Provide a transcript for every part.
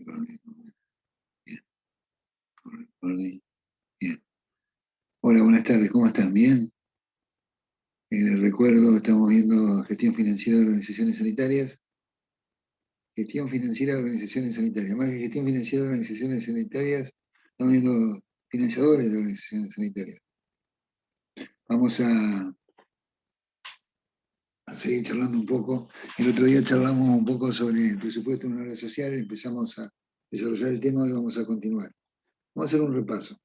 Bien, bien. Hola, buenas tardes, ¿cómo están? ¿Bien? En el recuerdo estamos viendo gestión financiera de organizaciones sanitarias. Gestión financiera de organizaciones sanitarias. Más que gestión financiera de organizaciones sanitarias, estamos viendo financiadores de organizaciones sanitarias. Vamos a seguir charlando un poco. El otro día charlamos un poco sobre el presupuesto de una obra social, empezamos a desarrollar el tema y vamos a continuar. Vamos a hacer un repaso.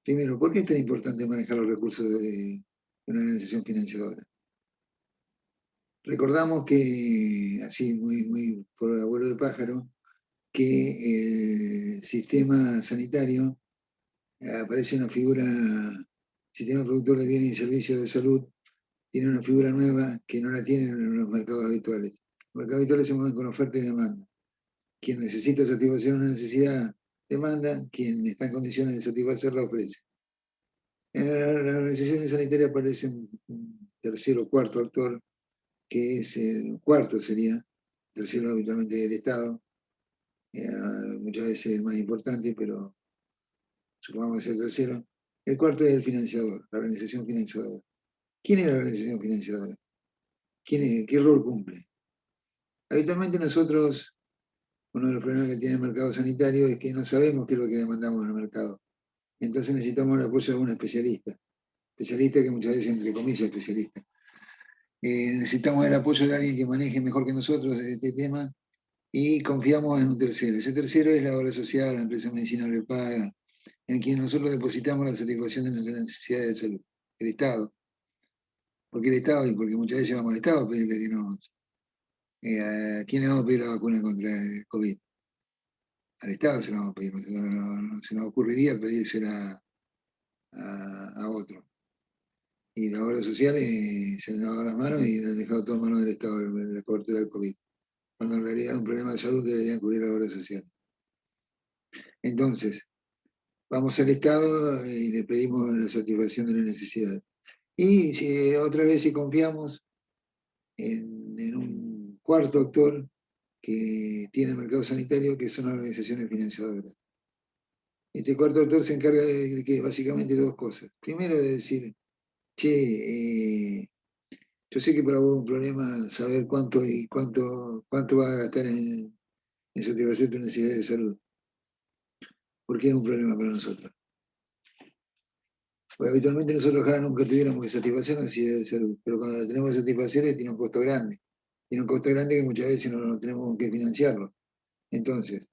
Primero, ¿por qué es tan importante manejar los recursos de una organización financiadora? Recordamos que, así muy por abuelo de pájaro, que el sistema sanitario aparece una figura, sistema productor de bienes y servicios de salud, tiene una figura nueva que no la tienen en los mercados habituales. Los mercados habituales se mueven con oferta y demanda. Quien necesita satisfacer una necesidad, demanda, quien está en condiciones de satisfacerla, ofrece. En las organizaciones sanitarias aparece un tercero o cuarto actor, que es el cuarto sería, tercero habitualmente del Estado, muchas veces el más importante, pero supongamos que es el tercero. El cuarto es el financiador, la organización financiadora. ¿Quién es la organización financiadora? ¿Qué rol cumple? Habitualmente nosotros, uno de los problemas que tiene el mercado sanitario es que no sabemos qué es lo que demandamos en el mercado. Entonces necesitamos el apoyo de un especialista. Especialista que muchas veces, entre comillas, especialista. Necesitamos el apoyo de alguien que maneje mejor que nosotros este tema y confiamos en un tercero. Ese tercero es la obra social, la empresa de medicina prepaga, en quien nosotros depositamos la satisfacción de nuestras necesidades de salud, el Estado. ¿Por qué el Estado? Y porque muchas veces vamos al Estado a pedirle que nos... ¿A quién le vamos a pedir la vacuna contra el COVID? Al Estado se la vamos a pedir, no se nos ocurriría pedírsela a otro. Y la obra social se le lavó las manos y le han dejado todo en manos del Estado, la cobertura del COVID. Cuando en realidad es un problema de salud que deberían cubrir la obra social. Entonces, vamos al Estado y le pedimos la satisfacción de la necesidad. Y si otra vez si confiamos en un cuarto actor que tiene el mercado sanitario, que son las organizaciones financiadoras. Este cuarto actor se encarga de que básicamente dos cosas. Primero de decir, che, yo sé que para vos es un problema saber cuánto va a gastar en satisfacer tu necesidad de salud. ¿Por qué es un problema para nosotros? Porque habitualmente nosotros ojalá nunca tuviéramos que satisfacer la necesidad de salud, pero cuando la tenemos que satisfacer tiene un costo grande. Tiene un costo grande que muchas veces no tenemos que financiarlo. Entonces,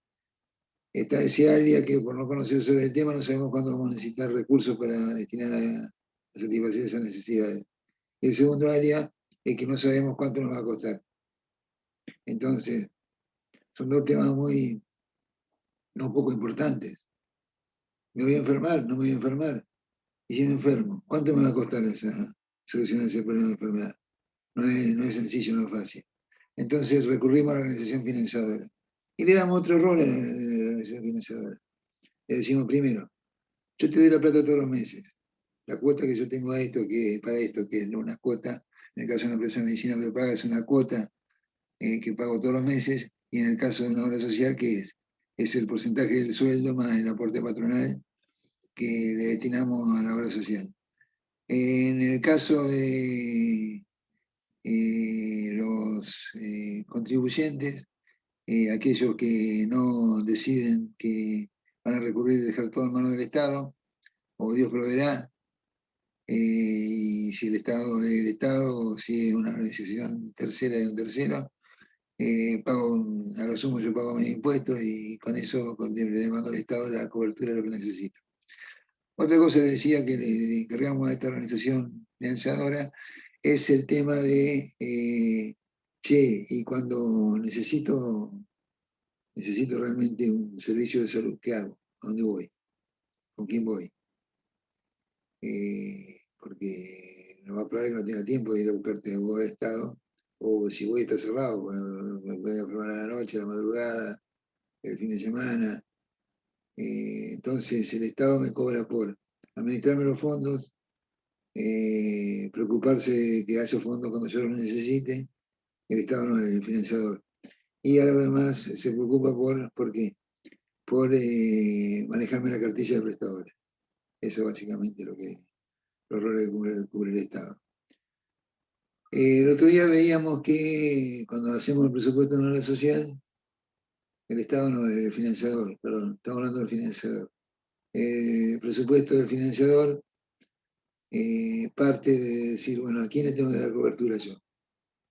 está ese área que por no conocer sobre el tema no sabemos cuándo vamos a necesitar recursos para destinar a satisfacer esas necesidades. El segundo área es que no sabemos cuánto nos va a costar. Entonces, son dos temas no poco importantes. ¿Me voy a enfermar? ¿No me voy a enfermar? Y si me enfermo, ¿cuánto me va a costar solucionar ese problema de enfermedad? No es sencillo, no es fácil. Entonces recurrimos a la organización financiadora. Y le damos otro rol a la organización financiadora. Le decimos primero, yo te doy la plata todos los meses. La cuota que yo tengo para esto, que es una cuota, en el caso de una empresa de medicina prepaga, es una cuota que pago todos los meses, y en el caso de una obra social, que es el porcentaje del sueldo más el aporte patronal que le destinamos a la obra social. En el caso de los contribuyentes, aquellos que no deciden que van a recurrir y dejar todo en manos del Estado, o Dios proveerá, y si el Estado es el Estado, o si es una organización tercera de un tercero, a lo sumo yo pago mis impuestos y con eso le demando al Estado la cobertura de lo que necesito. Otra cosa que decía que le encargamos a esta organización financiadora es el tema de, che, y cuando necesito realmente un servicio de salud, ¿qué hago? ¿A dónde voy? ¿Con quién voy? Porque lo más probable es que no tenga tiempo de ir a buscarte a vos al Estado, o si voy está cerrado, me voy a enfermar a la noche, a la madrugada, el fin de semana. Entonces el Estado me cobra por administrarme los fondos, preocuparse de que haya fondos cuando yo los necesite, el Estado no, el financiador. Y además se preocupa ¿por qué? por manejarme la cartilla de prestadores. Eso básicamente los roles que cubre el Estado. El otro día veíamos que cuando hacemos el presupuesto de una obra social, el Estado no, el financiador, perdón, estamos hablando del financiador. El presupuesto del financiador parte de decir, bueno, ¿a quién le tengo que dar cobertura yo?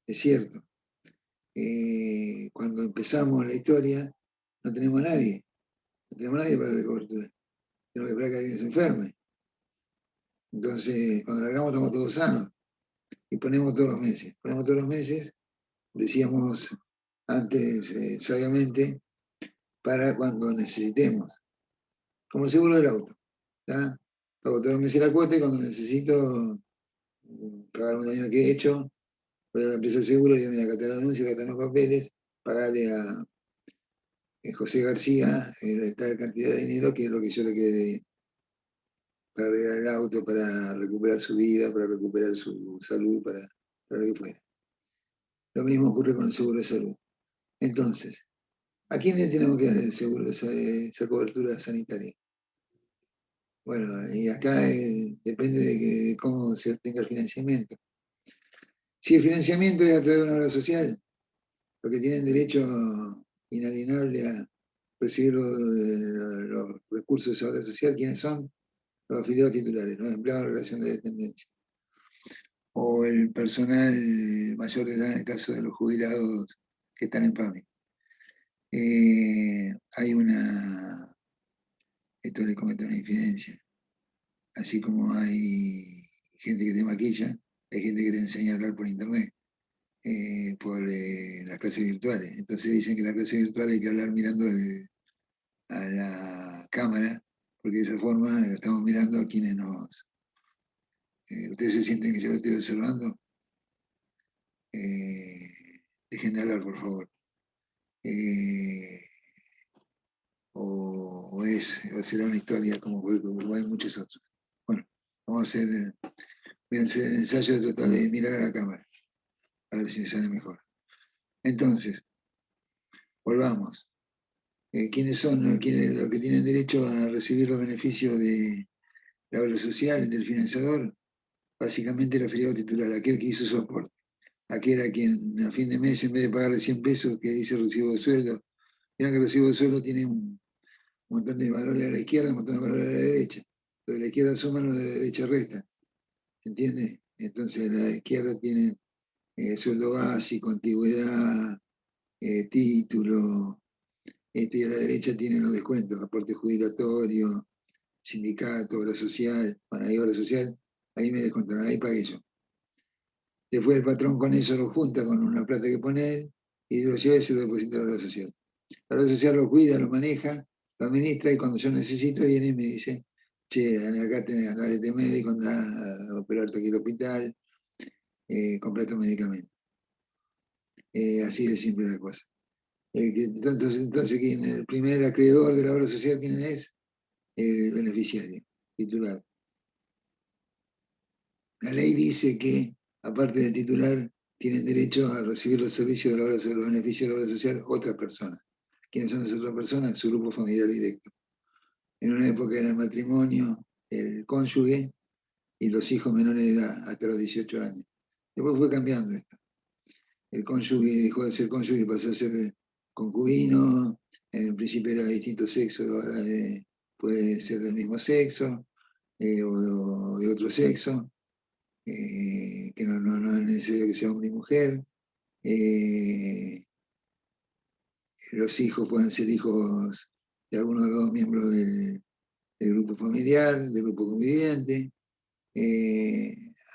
Es cierto. Cuando empezamos la historia, no tenemos a nadie. No tenemos a nadie para darle cobertura. Tenemos que esperar que alguien se enferme. Entonces, cuando largamos, estamos todos sanos. Y ponemos todos los meses. Ponemos todos los meses, decíamos antes sabiamente, para cuando necesitemos. Como el seguro del auto. ¿Tá? Pago todos los meses la cuota y cuando necesito pagar un daño que he hecho, voy a la empresa de seguro, y mira, acá te la denuncia, acá están los papeles, pagarle a José García tal cantidad de dinero que es lo que yo le quede para arreglar el auto, para recuperar su vida, para recuperar su salud, para lo que fuera. Lo mismo ocurre con el seguro de salud. Entonces, ¿a quién le tenemos que dar el seguro, esa cobertura sanitaria? Bueno, y acá depende de cómo se obtenga el financiamiento. Si el financiamiento es a través de una obra social, los que tienen derecho inalienable a recibir los recursos de esa obra social, ¿quiénes son? Los afiliados titulares, los empleados de relación de dependencia. O el personal mayor de edad en el caso de los jubilados que están en PAMI. Hay esto le comete una infidencia. Así como hay gente que te maquilla, hay gente que te enseña a hablar por internet, por las clases virtuales. Entonces dicen que en la clase virtual hay que hablar mirando a la cámara, porque de esa forma estamos mirando a quienes nos... ¿Ustedes se sienten que yo lo estoy observando? Dejen de hablar, por favor. O será una historia como hay muchos otros. Bueno, voy a hacer el ensayo de tratar de mirar a la cámara, a ver si me sale mejor. Entonces, volvamos. ¿Quiénes son los que tienen derecho a recibir los beneficios de la obra social, del financiador? Básicamente el afiliado titular, aquel que hizo su aporte, aquel a quien a fin de mes, en vez de pagarle 100 pesos que dice recibo de sueldo, mirá que el recibo de sueldo tiene un montón de valores a la izquierda, un montón de valores a la derecha. Los de la izquierda suman, los de la derecha restan. ¿Entiende? Entonces la izquierda tiene sueldo básico, antigüedad, título, y a la derecha tienen los descuentos, aporte jubilatorio, sindicato, obra social, bueno, ahí obra social, ahí me descontaron, ahí pagué yo. Después el patrón con eso lo junta con una plata que pone él y lo lleva y se lo deposita a la obra social. La obra social lo cuida, lo maneja, lo administra y cuando yo necesito viene y me dice, che, acá tenés, andá a este médico, andá a operarte aquí al hospital, compra tu medicamento. Así de simple la cosa. Entonces, ¿quién? El primer acreedor de la obra social, ¿quién es? El beneficiario, titular. La ley dice que, aparte del titular, tienen derecho a recibir los servicios de la obra social, los beneficios de la obra social, otras personas. ¿Quiénes son esas otras personas? Su grupo familiar directo. En una época era el matrimonio, el cónyuge y los hijos menores de edad, hasta los 18 años. Después fue cambiando esto. El cónyuge dejó de ser cónyuge y pasó a ser concubino. En principio era de distinto sexo, ahora puede ser del mismo sexo o de otro sexo, que no es necesario que sea hombre y mujer. Los hijos pueden ser hijos de alguno de los dos miembros del grupo familiar, del grupo conviviente.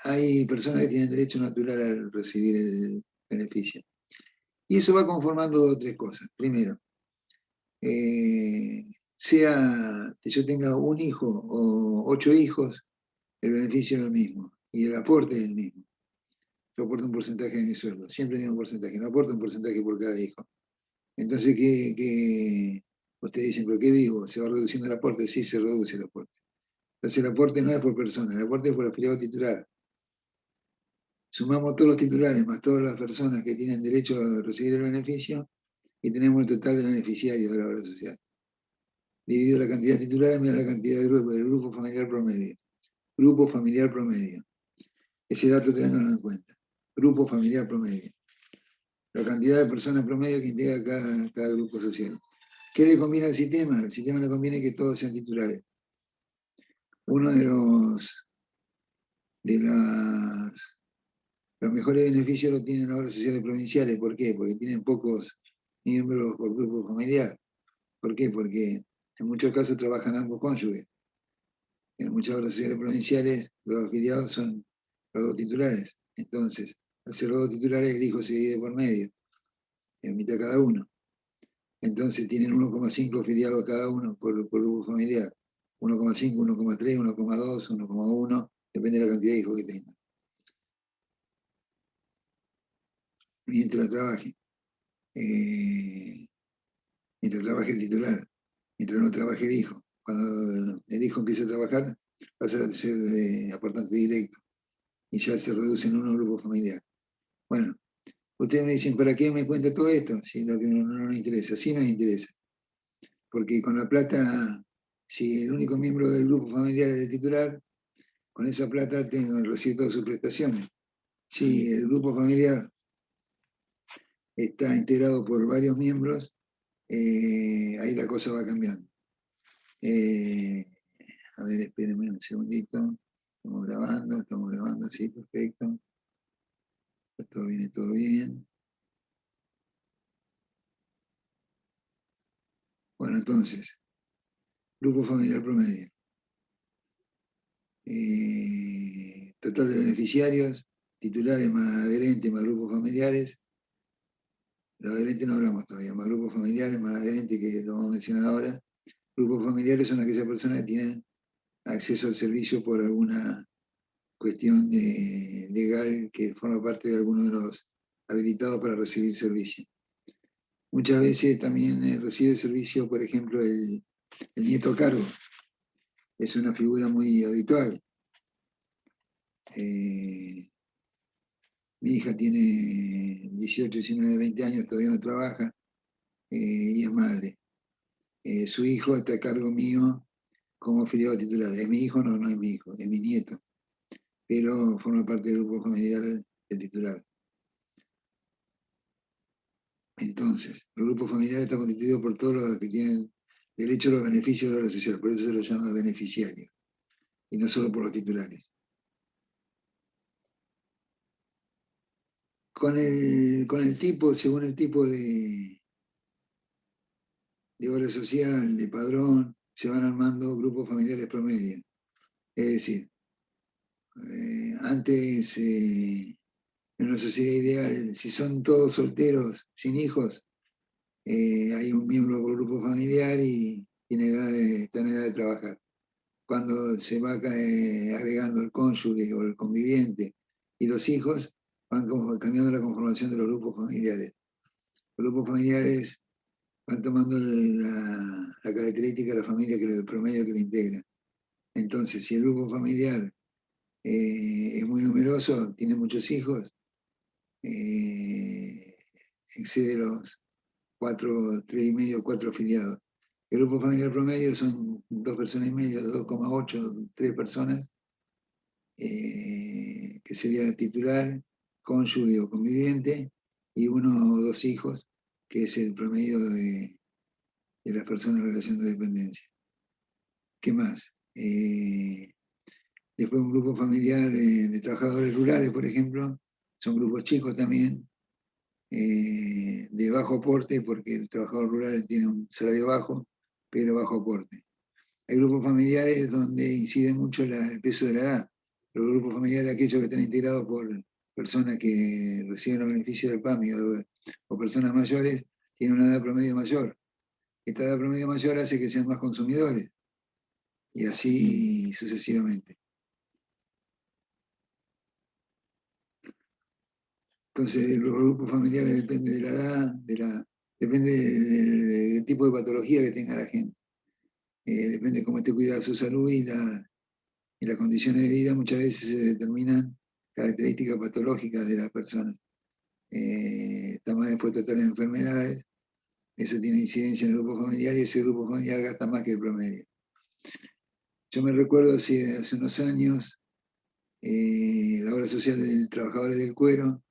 Hay personas que tienen derecho natural al recibir el beneficio. Y eso va conformando dos o tres cosas. Primero, sea que yo tenga un hijo o 8 hijos, el beneficio es el mismo y el aporte es el mismo. Yo aporto un porcentaje de mi sueldo, siempre el mismo porcentaje, no aporto un porcentaje por cada hijo. Entonces, ¿qué ustedes dicen, pero qué vivo? ¿Se va reduciendo el aporte? Sí, se reduce el aporte. Entonces el aporte no es por persona, el aporte es por afiliado titular. Sumamos todos los titulares más todas las personas que tienen derecho a recibir el beneficio y tenemos el total de beneficiarios de la obra social. dividido la cantidad de titulares, mira la cantidad de grupos, del grupo familiar promedio. Grupo familiar promedio. Ese dato tenganlo en cuenta. Grupo familiar promedio. La cantidad de personas promedio que integra cada grupo social. ¿Qué le conviene al sistema? Al sistema le conviene que todos sean titulares. Uno de los mejores beneficios lo tienen las obras sociales provinciales. ¿Por qué? Porque tienen pocos miembros por grupo familiar. ¿Por qué? Porque en muchos casos trabajan ambos cónyuges. En muchas obras sociales provinciales los afiliados son los dos titulares. Entonces, al ser los dos titulares, el hijo se divide por medio, en mitad cada uno. Entonces tienen 1,5 afiliados cada uno por grupo familiar. 1,5, 1,3, 1,2, 1,1, depende de la cantidad de hijos que tengan. Mientras trabaje. Mientras trabaje el titular. Mientras no trabaje el hijo. Cuando el hijo empiece a trabajar, pasa a ser aportante directo. Y ya se reduce en un grupo familiar. Bueno, ustedes me dicen, ¿para qué me cuenta todo esto? Si lo que no nos interesa, sí nos interesa. Porque con la plata, si el único miembro del grupo familiar es el titular, con esa plata recibe todas sus prestaciones. Si el grupo familiar está integrado por varios miembros, ahí la cosa va cambiando. A ver, espérenme un segundito. Estamos grabando, sí, perfecto. Todo viene todo bien. Bueno, entonces, grupo familiar promedio. Total de beneficiarios, titulares más adherentes, más grupos familiares. Los adherentes no hablamos todavía, más grupos familiares, más adherentes, que lo vamos a mencionar ahora. Grupos familiares son aquellas personas que tienen acceso al servicio por alguna cuestión legal que forma parte de alguno de los habilitados para recibir servicio. Muchas veces también recibe servicio, por ejemplo, el nieto a cargo. Es una figura muy habitual. Mi hija tiene 18, 19, 20 años, todavía no trabaja y es madre. Su hijo está a cargo mío como afiliado titular. ¿Es mi hijo? No, no es mi hijo, es mi nieto. Pero forma parte del grupo familiar del titular. Entonces, el grupo familiar está constituido por todos los que tienen derecho a los beneficios de la obra social, por eso se los llama beneficiarios, y no solo por los titulares. Con el tipo, según el tipo de obra social, de padrón, se van armando grupos familiares promedio. Es decir, antes, en una sociedad ideal, si son todos solteros, sin hijos, hay un miembro por grupo familiar y está en edad de trabajar. Cuando se va agregando el cónyuge o el conviviente y los hijos, van cambiando la conformación de los grupos familiares. Los grupos familiares van tomando la característica de la familia, el promedio que lo integra. Entonces, si el grupo familiar es muy numeroso, tiene muchos hijos, excede los 4, 3,5, 4 afiliados. El grupo familiar promedio son 2 personas y media, 2,8, 3 personas, que sería titular, cónyuge o conviviente, y 1 o 2 hijos, que es el promedio de las personas en relación de dependencia. ¿Qué más? Después un grupo familiar de trabajadores rurales, por ejemplo, son grupos chicos también, de bajo aporte, porque el trabajador rural tiene un salario bajo, pero bajo aporte. Hay grupos familiares donde incide mucho el peso de la edad. Los grupos familiares, aquellos que están integrados por personas que reciben los beneficios del PAMI o personas mayores, tienen una edad promedio mayor. Esta edad promedio mayor hace que sean más consumidores, y así sucesivamente. Entonces, los grupos familiares dependen de la edad, depende del tipo de patología que tenga la gente. Depende de cómo esté cuidada su salud y las condiciones de vida. Muchas veces se determinan características patológicas de las personas. Está más expuesto a tener enfermedades, Eso tiene incidencia en el grupo familiar y ese grupo familiar gasta más que el promedio. Yo me recuerdo hace unos años, la obra social de trabajadores del cuero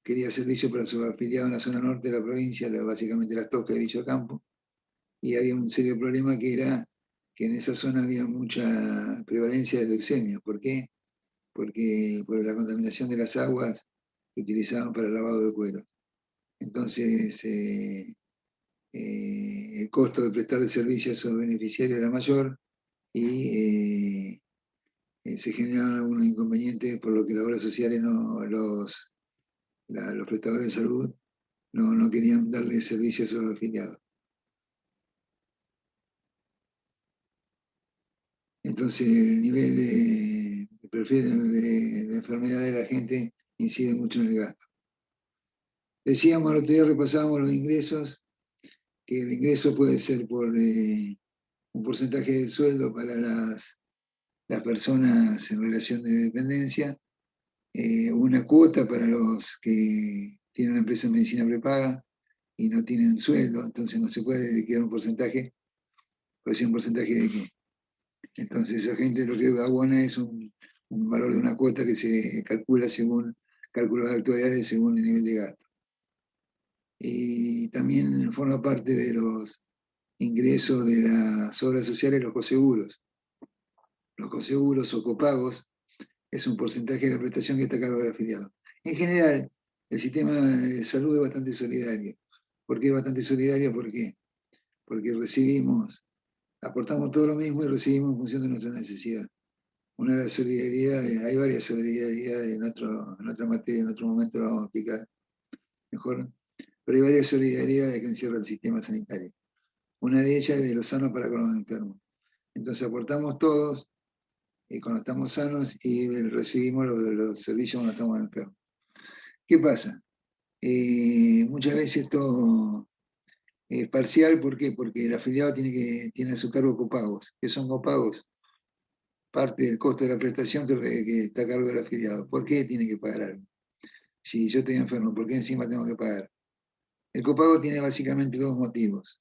quería servicio para sus afiliados en la zona norte de la provincia, básicamente Las Toscas y Villa Campo, y había un serio problema que era que en esa zona había mucha prevalencia de leucemia. ¿Por qué? Porque por la contaminación de las aguas que utilizaban para el lavado de cuero. Entonces, el costo de prestar el servicio a esos beneficiarios era mayor y se generaban algunos inconvenientes por lo que las obras sociales, los prestadores de salud, no querían darle servicio a esos afiliados. Entonces el nivel de perfil de enfermedad de la gente incide mucho en el gasto. Decíamos, el otro día repasábamos los ingresos, que el ingreso puede ser por un porcentaje del sueldo para las personas en relación de dependencia, una cuota para los que tienen una empresa de medicina prepaga y no tienen sueldo, entonces no se puede liquidar un porcentaje, puede ser un porcentaje de qué. Entonces esa gente lo que abona es un valor de una cuota que se calcula según cálculos actuariales según el nivel de gasto. Y también forma parte de los ingresos de las obras sociales los coseguros. Los coseguros o copagos es un porcentaje de la prestación que está a cargo del afiliado. En general, el sistema de salud es bastante solidario. ¿Por qué es bastante solidario? ¿Por qué? Porque aportamos todo lo mismo y recibimos en función de nuestra necesidad. Una de las solidaridades, hay varias solidaridades en otra materia, en otro momento lo vamos a explicar mejor, pero hay varias solidaridades que encierra el sistema sanitario. Una de ellas es de los sanos para con los enfermos. Entonces aportamos todos cuando estamos sanos y recibimos los servicios cuando estamos enfermos. ¿Qué pasa? Muchas veces esto es parcial, ¿por qué? Porque el afiliado tiene a su cargo copagos. ¿Qué son copagos? Parte del costo de la prestación que está a cargo del afiliado. ¿Por qué tiene que pagar algo? Si yo estoy enfermo, ¿por qué encima tengo que pagar? El copago tiene básicamente dos motivos.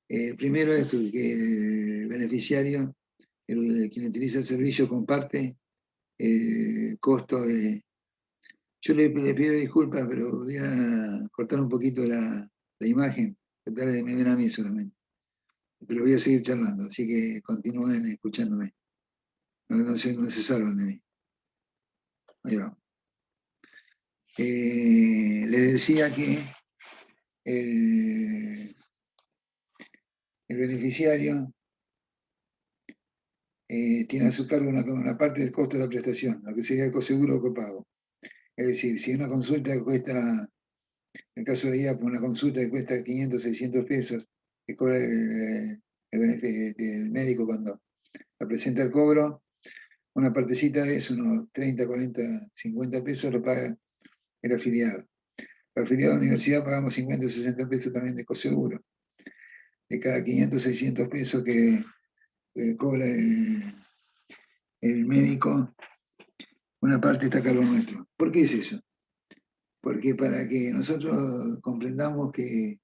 El primero es que el beneficiario, quien utiliza el servicio, comparte el costo de... Yo le pido disculpas, pero voy a cortar un poquito la imagen, que tal vez me ven a mí solamente. Pero voy a seguir charlando, así que continúen escuchándome. No se salvan de mí. Ahí va. Le decía que el beneficiario tiene a su cargo una parte del costo de la prestación, lo que sería el coseguro o copago. Es decir, si una consulta cuesta, en el caso de IAP, una consulta que cuesta 500, 600 pesos, que cobra el médico cuando la presenta el cobro, una partecita de eso, unos 30, 40, 50 pesos, lo paga el afiliado. El afiliado de la universidad pagamos 50, 60 pesos también de coseguro. De cada 500, 600 pesos que cobra el médico, una parte está a cargo nuestro. ¿Por qué es eso? Porque para que nosotros comprendamos que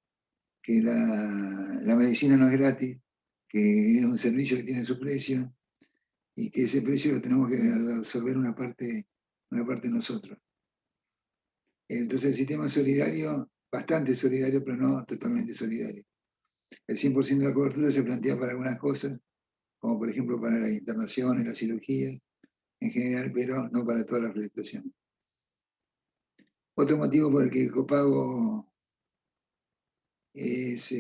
la medicina no es gratis, que es un servicio que tiene su precio y que ese precio lo tenemos que absorber una parte nosotros. Entonces el sistema es solidario, bastante solidario, pero no totalmente solidario. El 100% de la cobertura se plantea para algunas cosas, como por ejemplo para las internaciones, las cirugías en general, pero no para todas las prestaciones. Otro motivo por el que el copago es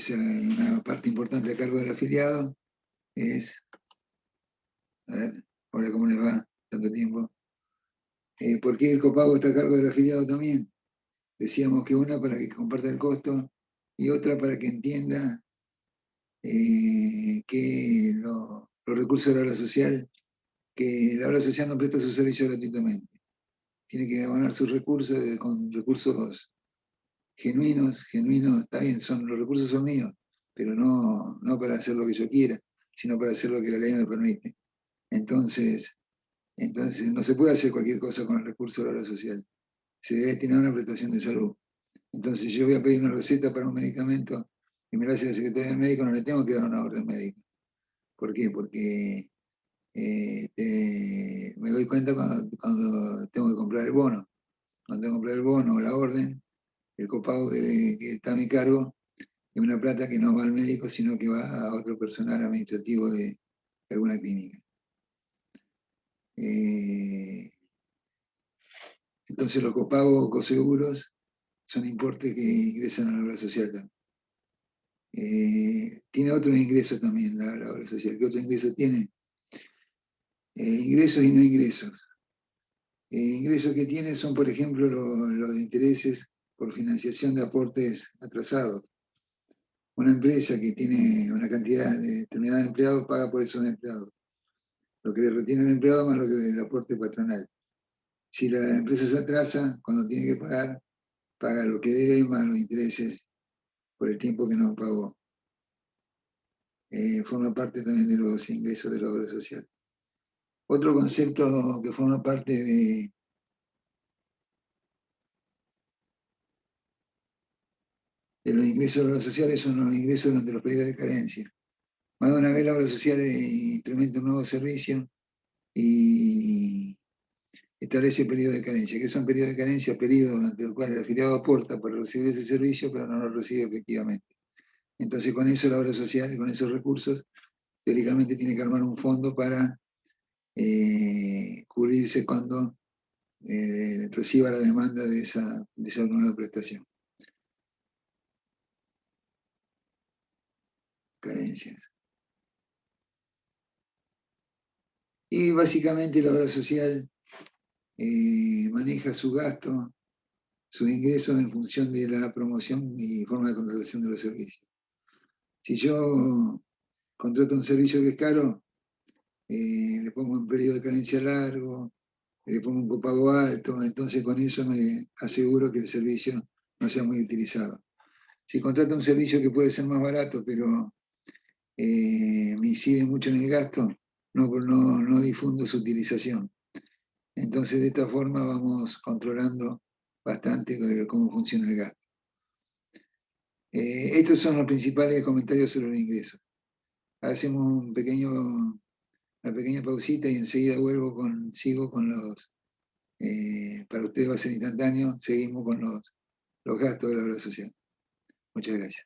una parte importante a cargo del afiliado es, a ver, hola, ¿cómo les va? Tanto tiempo. ¿Por qué el copago está a cargo del afiliado también? Decíamos que una para que comparta el costo y otra para que entienda que los recursos de la obra social, que la obra social no presta su servicio gratuitamente. Tiene que abonar sus recursos con recursos genuinos, está bien, los recursos son míos, pero no para hacer lo que yo quiera, sino para hacer lo que la ley me permite. Entonces no se puede hacer cualquier cosa con el recurso de la obra social. se debe destinar a una prestación de salud. Entonces, yo voy a pedir una receta para un medicamento y me lo hace la secretaria del médico, no le tengo que dar una orden médica. ¿Por qué? Porque me doy cuenta cuando tengo que comprar el bono. Cuando tengo que comprar el bono o la orden, el copago que está a mi cargo es una plata que no va al médico, sino que va a otro personal administrativo de alguna clínica. Entonces los copagos o coseguros son importes que ingresan a la obra social también. Tiene otros ingresos también la obra social. ¿Qué otro ingreso tiene? Ingresos y no ingresos. Ingresos que tiene son, por ejemplo, los intereses por financiación de aportes atrasados. Una empresa que tiene una cantidad determinada de empleados paga por esos empleados. Lo que le retiene el empleado más lo que el aporte patronal. Si la empresa se atrasa, cuando tiene que pagar, paga lo que debe más los intereses por el tiempo que no pagó. Forma parte también de los ingresos de la obra social. Otro concepto que forma parte de los ingresos de las obras sociales son los ingresos durante los periodos de carencia. Más de una vez la obra social instrumenta un nuevo servicio y establece periodos de carencia. ¿Qué son periodos de carencia? Periodos durante los cuales el afiliado aporta para recibir ese servicio, pero no lo recibe efectivamente. Entonces, con eso la obra social, con esos recursos, teóricamente tiene que armar un fondo para cubrirse cuando reciba la demanda de esa nueva prestación. Carencias. Y básicamente la obra social maneja su gasto, sus ingresos en función de la promoción y forma de contratación de los servicios. Si yo contrato un servicio que es caro, le pongo un periodo de carencia largo, le pongo un copago alto, entonces con eso me aseguro que el servicio no sea muy utilizado. Si contrato un servicio que puede ser más barato, pero me incide mucho en el gasto, no difundo su utilización. Entonces, de esta forma vamos controlando bastante cómo funciona el gasto. Estos son los principales comentarios sobre los ingresos. Hacemos una pequeña pausita y enseguida sigo con los, para ustedes va a ser instantáneo, seguimos con los gastos de la obra social. Muchas gracias.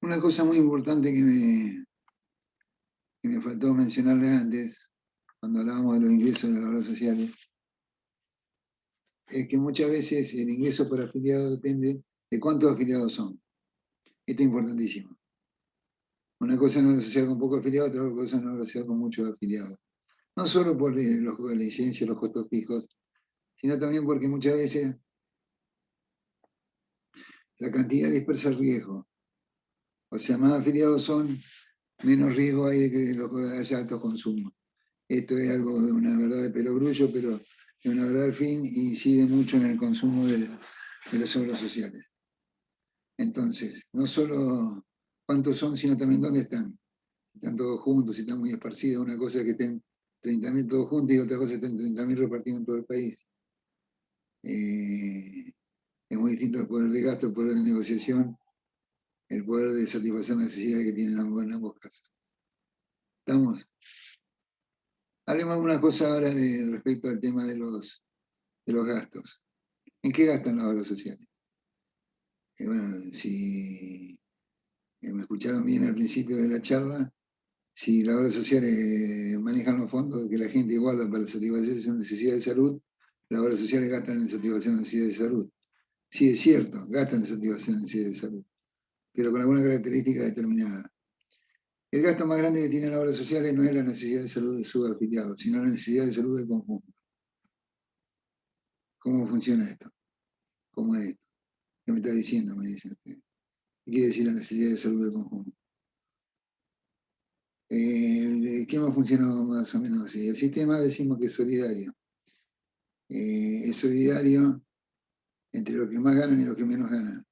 Una cosa muy importante que me faltó mencionarle antes, cuando hablábamos de los ingresos de las obras sociales, es que muchas veces el ingreso por afiliado depende de cuántos afiliados son. Esto es importantísimo. Una cosa es una obra social con pocos afiliados, otra cosa es una obra social con muchos afiliados. No solo por la licencia, los costos fijos, sino también porque muchas veces la cantidad dispersa el riesgo. O sea, más afiliados son, menos riesgo hay de que haya alto consumo. Esto es algo de una verdad de perogrullo, pero de una verdad al fin incide mucho en el consumo de las obras sociales. Entonces, no solo cuántos son, sino también dónde están. Están todos juntos, si están muy esparcidos. Una cosa es que estén 30.000 todos juntos y otra cosa es que estén 30.000 repartidos en todo el país. Es muy distinto el poder de gasto, el poder de negociación, el poder de satisfacer necesidades que tienen en ambos casos. ¿Estamos? Hablemos algunas cosas ahora respecto al tema de los gastos. ¿En qué gastan las obras sociales? Bueno, si me escucharon bien al principio de la charla, si las obras sociales manejan los fondos que la gente guarda para la satisfacción de sus necesidades de salud, las obras sociales gastan en satisfacción de necesidades de salud. Sí, es cierto, gastan en satisfacción de necesidades de salud, pero con alguna característica determinada. El gasto más grande que tienen las obras sociales no es la necesidad de salud de sus afiliados, sino la necesidad de salud del conjunto. ¿Cómo funciona esto? ¿Cómo es esto? ¿Qué me está diciendo? Me dicen. ¿Qué quiere decir la necesidad de salud del conjunto? ¿El esquema funciona más o menos así? El sistema decimos que es solidario. Es solidario entre los que más ganan y los que menos ganan.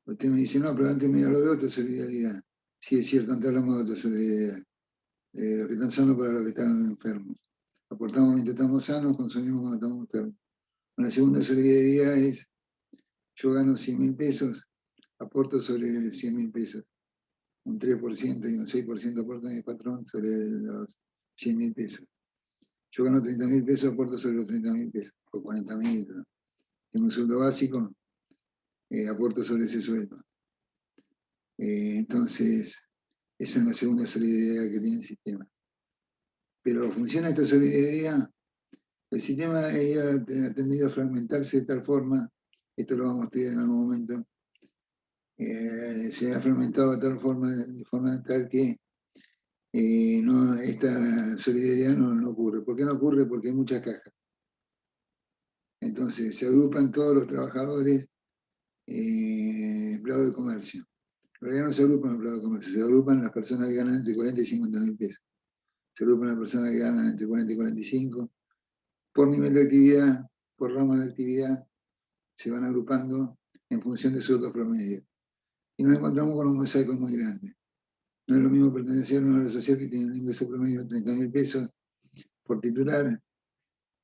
Usted me dice, no, pero antes me habló de otra solidaridad. Sí, es cierto, antes hablamos de otra solidaridad. Los que están sanos para los que están enfermos. Aportamos mientras estamos sanos, consumimos cuando estamos enfermos. Una segunda solidaridad es, yo gano 100.000 pesos, aporto sobre 100.000 pesos. Un 3% y un 6% aporta mi patrón sobre los 100.000 pesos. Yo gano 30.000 pesos, aporto sobre los 30.000 pesos, o 40.000. ¿No? Tengo un sueldo básico, aporto sobre ese sueldo. Entonces, esa es la segunda solidaridad que tiene el sistema. Pero funciona esta solidaridad. El sistema ha tendido a fragmentarse de tal forma, esto lo vamos a estudiar en algún momento, se ha fragmentado de forma tal que esta solidaridad no ocurre. ¿Por qué no ocurre? Porque hay muchas cajas. Entonces, se agrupan todos los trabajadores empleados de comercio. En realidad no se agrupan los empleados de comercio, se agrupan las personas que ganan entre 40 y 50.000 pesos. Se agrupan las personas que ganan entre 40 y 45, por nivel de actividad, por rama de actividad, se van agrupando en función de sueldos promedios. Y nos encontramos con un mosaico muy grande. No es lo mismo pertenecer a una obra social que tiene un ingreso promedio de 30.000 pesos por titular,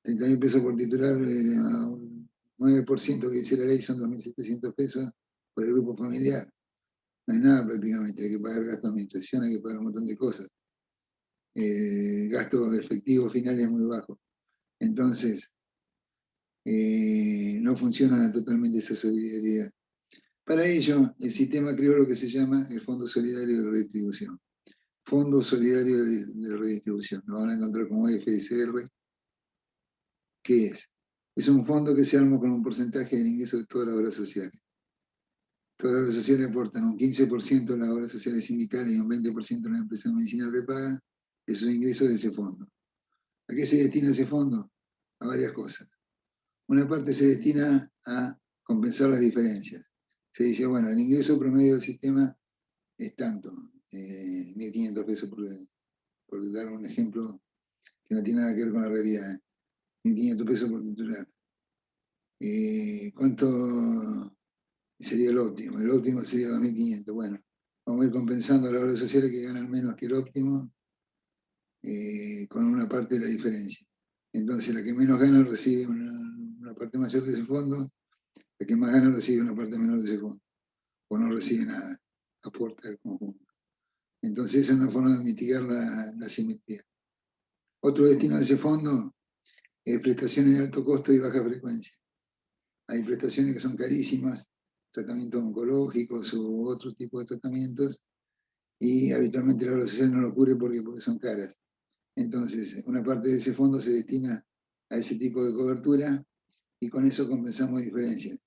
30.000 pesos por titular, a un 9% que dice la ley son 2.700 pesos por el grupo familiar. No hay nada prácticamente, hay que pagar gasto de administración, hay que pagar un montón de cosas. El gasto efectivo final es muy bajo. Entonces, no funciona totalmente esa solidaridad. Para ello, el sistema creó lo que se llama el Fondo Solidario de Redistribución. Fondo Solidario de Redistribución. Lo van a encontrar como FSR. ¿Qué es? Es un fondo que se arma con un porcentaje del ingreso de todas las obras sociales. Todas las obras sociales aportan un 15% a las obras sociales sindicales y un 20% a las empresas medicinales prepagas, esos ingresos de ese fondo. ¿A qué se destina ese fondo? A varias cosas. Una parte se destina a compensar las diferencias. Se dice, bueno, el ingreso promedio del sistema es tanto, 1.500 pesos por dar un ejemplo que no tiene nada que ver con la realidad. 1.500 pesos por titular. ¿Cuánto sería el óptimo? El óptimo sería 2.500. Bueno, vamos a ir compensando a las obras sociales que ganan menos que el óptimo con una parte de la diferencia. Entonces, la que menos gana recibe una parte mayor de ese fondo, la que más gana recibe una parte menor de ese fondo, o no recibe nada, aporta al conjunto. Entonces, esa es una forma de mitigar la asimetría. Otro destino de ese fondo es prestaciones de alto costo y baja frecuencia. Hay prestaciones que son carísimas, tratamientos oncológicos u otro tipo de tratamientos, y habitualmente la obra social no lo cubre porque son caras. Entonces, una parte de ese fondo se destina a ese tipo de cobertura y con eso compensamos diferencias.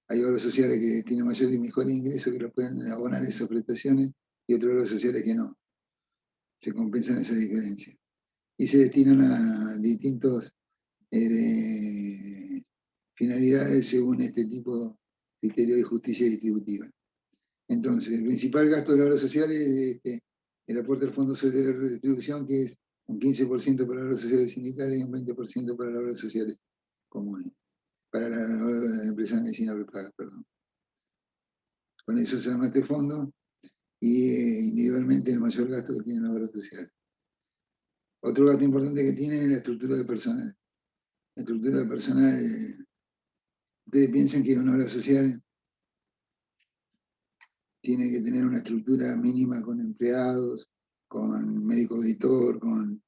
Hay obras sociales que tienen mayor y mejor ingreso que lo pueden abonar esas prestaciones y otras obras sociales que no. Se compensan esas diferencias. Y se destinan a distintos finalidades según este tipo de criterio de justicia distributiva. Entonces, el principal gasto de la obra social es el aporte al Fondo Solidario de Redistribución, que es un 15% para las obras sociales sindicales y un 20% para las obras sociales comunes, para las empresas de medicina prepaga, perdón. Con eso se arma este fondo y individualmente el mayor gasto que tienen las obras sociales. Otro gasto importante que tiene es la estructura de personal. La estructura de personal, ustedes piensan que una obra social tiene que tener una estructura mínima con empleados, con médico auditor, con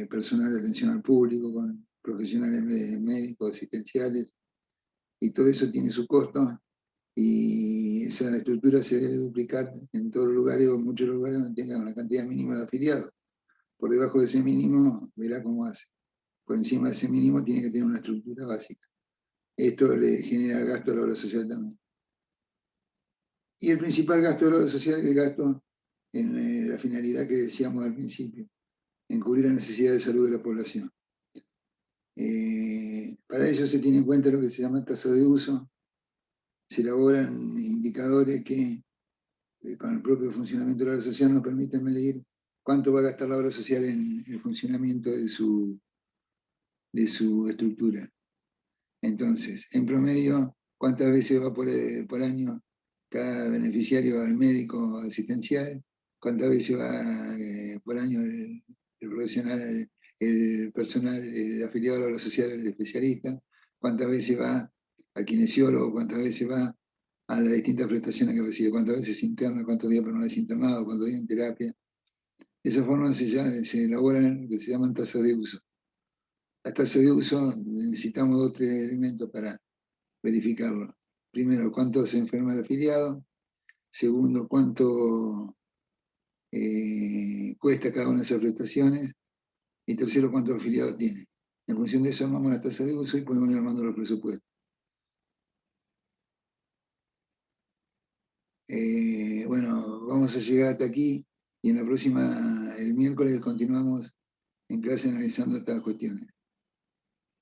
personal de atención al público, con profesionales médicos, asistenciales, y todo eso tiene su costo, y esa estructura se debe duplicar en todos los lugares o en muchos lugares donde tenga una cantidad mínima de afiliados. Por debajo de ese mínimo, verá cómo hace. Por encima de ese mínimo tiene que tener una estructura básica. Esto le genera gasto a la obra social también. Y el principal gasto de la obra social es el gasto en la finalidad que decíamos al principio, en cubrir la necesidad de salud de la población. Para ello se tiene en cuenta lo que se llama tasa de uso, se elaboran indicadores que con el propio funcionamiento de la obra social nos permiten medir cuánto va a gastar la obra social en el funcionamiento de su estructura. Entonces, en promedio, ¿cuántas veces va por año cada beneficiario al médico asistencial? ¿Cuántas veces va por año el profesional el personal, el afiliado a la obra social, el especialista, cuántas veces va al kinesiólogo, cuántas veces va a las distintas prestaciones que recibe, cuántas veces interna, cuántos días permanece internado, cuántos días en terapia. Esas formas se elaboran en lo que se llaman tasas de uso. Las tasas de uso necesitamos 2 o 3 elementos para verificarlo. Primero, cuánto se enferma el afiliado. Segundo, cuánto cuesta cada una de esas prestaciones. Y tercero, cuántos afiliados tiene. En función de eso armamos la tasa de uso y podemos ir armando los presupuestos. Bueno, vamos a llegar hasta aquí y en la próxima, el miércoles, continuamos en clase analizando estas cuestiones.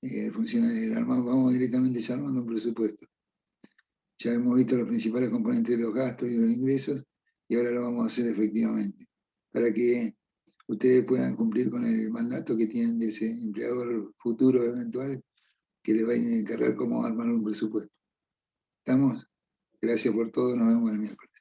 Vamos directamente ya armando un presupuesto. Ya hemos visto los principales componentes de los gastos y de los ingresos y ahora lo vamos a hacer efectivamente, para que ustedes puedan cumplir con el mandato que tienen de ese empleador futuro eventual que les va a encargar cómo armar un presupuesto. ¿Estamos? Gracias por todo, nos vemos el miércoles.